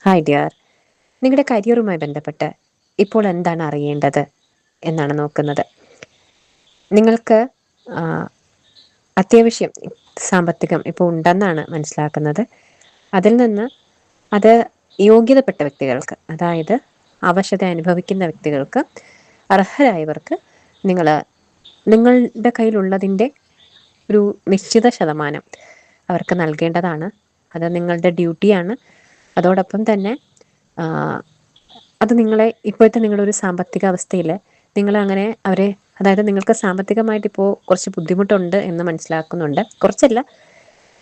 Hi dear. നിങ്ങളുടെ കരിയറുമായി ബന്ധപ്പെട്ട് ഇപ്പോൾ എന്താണ് അറിയേണ്ടത് എന്നാണ് നോക്കുന്നത്. നിങ്ങൾക്ക് ആ, അത്യാവശ്യം സാമ്പത്തികം ഇപ്പോൾ ഉണ്ടെന്നാണ് മനസ്സിലാക്കുന്നത്. അതിൽ നിന്ന് അത് യോഗ്യതപ്പെട്ട വ്യക്തികൾക്ക്, അതായത് അവശത അനുഭവിക്കുന്ന വ്യക്തികൾക്ക്, അർഹരായവർക്ക് നിങ്ങൾ നിങ്ങളുടെ കയ്യിലുള്ളതിൻ്റെ ഒരു നിശ്ചിത ശതമാനം അവർക്ക് നൽകേണ്ടതാണ്. അത് നിങ്ങളുടെ ഡ്യൂട്ടിയാണ്. അതോടൊപ്പം തന്നെ ആ, അത് നിങ്ങളെ ഇപ്പോഴത്തെ നിങ്ങളുടെ ഒരു സാമ്പത്തിക അവസ്ഥയിൽ നിങ്ങളങ്ങനെ അവരെ, അതായത് നിങ്ങൾക്ക് സാമ്പത്തികമായിട്ട് ഇപ്പോൾ കുറച്ച് ബുദ്ധിമുട്ടുണ്ട് എന്ന് മനസ്സിലാക്കുന്നുണ്ട്, കുറച്ചല്ല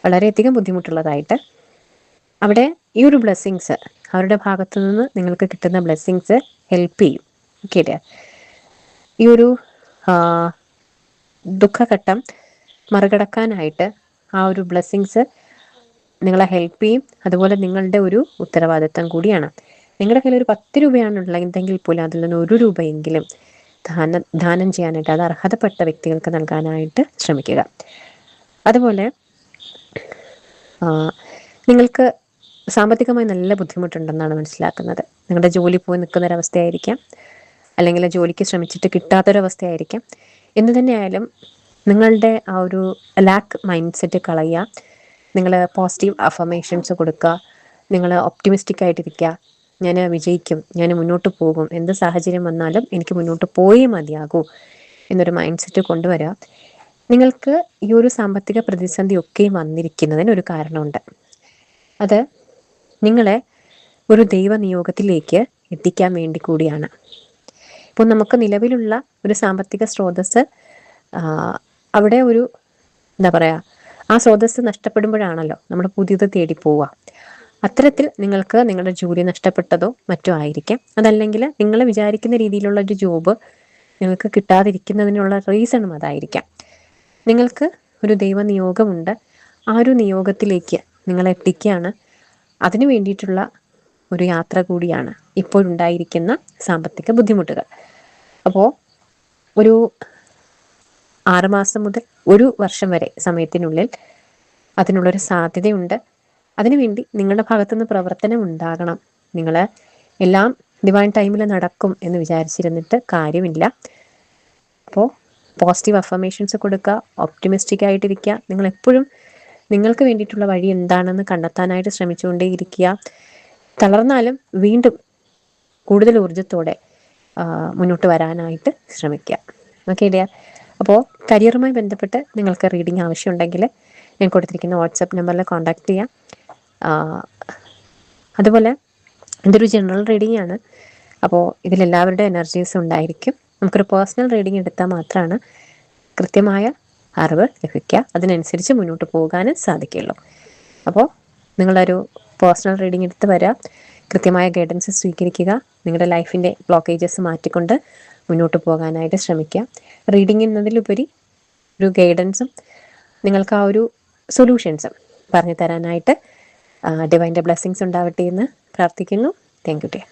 വളരെയധികം ബുദ്ധിമുട്ടുള്ളതായിട്ട്. അവിടെ ഈ ഒരു ബ്ലെസ്സിങ്സ്, അവരുടെ ഭാഗത്തു നിന്ന് നിങ്ങൾക്ക് കിട്ടുന്ന ബ്ലെസ്സിങ്സ് ഹെൽപ്പ് ചെയ്യും. ഓക്കെ. ഈ ഒരു ആ, ദുഃഖഘട്ടം മറികടക്കാനായിട്ട് ആ ഒരു ബ്ലെസ്സിങ്സ് നിങ്ങളെ ഹെൽപ്പ് ചെയ്യും. അതുപോലെ നിങ്ങളുടെ ഒരു ഉത്തരവാദിത്തം കൂടിയാണ്. നിങ്ങളുടെ കയ്യിൽ ഒരു 10 രൂപയാണുള്ളതെങ്കിൽ പോലും അതിൽ നിന്ന് 1 രൂപയെങ്കിലും ദാനം ചെയ്യാനായിട്ട്, അത് അർഹതപ്പെട്ട വ്യക്തികൾക്ക് നൽകാനായിട്ട് ശ്രമിക്കുക. അതുപോലെ നിങ്ങൾക്ക് സാമ്പത്തികമായി നല്ല ബുദ്ധിമുട്ടുണ്ടെന്നാണ് മനസ്സിലാക്കുന്നത്. നിങ്ങളുടെ ജോലി പോയി നിൽക്കുന്നൊരവസ്ഥയായിരിക്കാം, അല്ലെങ്കിൽ ജോലിക്ക് ശ്രമിച്ചിട്ട് കിട്ടാത്തൊരവസ്ഥയായിരിക്കാം. എന്തു തന്നെയായാലും നിങ്ങളുടെ ആ ഒരു ലാക്ക് മൈൻഡ് സെറ്റ് കളയുക. നിങ്ങൾ പോസിറ്റീവ് അഫർമേഷൻസ് കൊടുക്കുക. നിങ്ങൾ ഒപ്റ്റിമിസ്റ്റിക് ആയിട്ടിരിക്കുക. ഞാൻ വിജയിക്കും, ഞാൻ മുന്നോട്ട് പോകും, എന്ത് സാഹചര്യം വന്നാലും എനിക്ക് മുന്നോട്ട് പോയേ മതിയാകൂ എന്നൊരു മൈൻഡ് സെറ്റ് കൊണ്ടുവരിക. നിങ്ങൾക്ക് ഈ ഒരു സാമ്പത്തിക പ്രതിസന്ധി ഒക്കെയും വന്നിരിക്കുന്നതിന് ഒരു കാരണമുണ്ട്. അത് നിങ്ങളെ ഒരു ദൈവനിയോഗത്തിലേക്ക് എത്തിക്കാൻ വേണ്ടി കൂടിയാണ്. ഇപ്പോൾ നമുക്ക് നിലവിലുള്ള ഒരു സാമ്പത്തിക സ്രോതസ്സ്, അവിടെ ഒരു എന്താ പറയുക, ആ സ്രോതസ്സ് നഷ്ടപ്പെടുമ്പോഴാണല്ലോ നമ്മൾ പുതിയത് തേടി പോവുക. അത്തരത്തിൽ നിങ്ങൾക്ക് നിങ്ങളുടെ ജോലി നഷ്ടപ്പെട്ടതോ മറ്റോ ആയിരിക്കാം. അതല്ലെങ്കിൽ നിങ്ങൾ വിചാരിക്കുന്ന രീതിയിലുള്ള ഒരു ജോബ് നിങ്ങൾക്ക് കിട്ടാതിരിക്കുന്നതിനുള്ള റീസണും അതായിരിക്കാം. നിങ്ങൾക്ക് ഒരു ദൈവനിയോഗമുണ്ട്. ആ ഒരു നിയോഗത്തിലേക്ക് നിങ്ങളെ എത്തിക്കുകയാണ്. അതിനു വേണ്ടിയിട്ടുള്ള ഒരു യാത്ര കൂടിയാണ് ഇപ്പോഴുണ്ടായിരിക്കുന്ന സാമ്പത്തിക ബുദ്ധിമുട്ടുകൾ. അപ്പോൾ ഒരു 6 മാസം മുതൽ 1 വർഷം വരെ സമയത്തിനുള്ളിൽ അതിനുള്ളൊരു സാധ്യതയുണ്ട്. അതിനുവേണ്ടി നിങ്ങളുടെ ഭാഗത്തുനിന്ന് പ്രവർത്തനം ഉണ്ടാകണം. നിങ്ങൾ എല്ലാം ഡിവൈൻ ടൈമിൽ നടക്കും എന്ന് വിചാരിച്ചിരുന്നിട്ട് കാര്യമില്ല. അപ്പോൾ പോസിറ്റീവ് അഫർമേഷൻസ് കൊടുക്കുക, ഒപ്റ്റിമിസ്റ്റിക് ആയിട്ടിരിക്കുക. നിങ്ങളെപ്പോഴും നിങ്ങൾക്ക് വേണ്ടിയിട്ടുള്ള വഴി എന്താണെന്ന് കണ്ടെത്താനായിട്ട് ശ്രമിച്ചുകൊണ്ടേയിരിക്കുക. തളർന്നാലും വീണ്ടും കൂടുതൽ ഊർജ്ജത്തോടെ മുന്നോട്ട് വരാനായിട്ട് ശ്രമിക്കുക. Okay dear. അപ്പോൾ കരിയറുമായി ബന്ധപ്പെട്ട് നിങ്ങൾക്ക് റീഡിംഗ് ആവശ്യമുണ്ടെങ്കിൽ ഞാൻ കൊടുത്തിരിക്കുന്ന വാട്സപ്പ് നമ്പറിൽ കോൺടാക്റ്റ് ചെയ്യാം. അതുപോലെ ഇതൊരു ജനറൽ റീഡിംഗ് ആണ്. അപ്പോൾ ഇതിലെല്ലാവരുടെ എനർജീസും ഉണ്ടായിരിക്കും. നമുക്കൊരു പേഴ്സണൽ റീഡിംഗ് എടുത്താൽ മാത്രമാണ് കൃത്യമായ അറിവ് ലഭിക്കുക, അതിനനുസരിച്ച് മുന്നോട്ട് പോകാനും സാധിക്കുള്ളൂ. അപ്പോൾ നിങ്ങളൊരു പേഴ്സണൽ റീഡിംഗ് എടുത്ത് വരിക, കൃത്യമായ ഗൈഡൻസ് സ്വീകരിക്കുക, നിങ്ങളുടെ ലൈഫിൻ്റെ ബ്ലോക്കേജസ് മാറ്റിക്കൊണ്ട് മുന്നോട്ട് പോകാനായിട്ട് ശ്രമിക്കുക. റീഡിംഗ് എന്നതിലുപരി ഒരു ഗൈഡൻസും നിങ്ങൾക്ക് ആ ഒരു സൊല്യൂഷൻസും പറഞ്ഞു തരാനായിട്ട് ഡിവൈൻ്റെ ബ്ലെസ്സിങ്സ് ഉണ്ടാവട്ടെ എന്ന് പ്രാർത്ഥിക്കുന്നു. Thank you dear.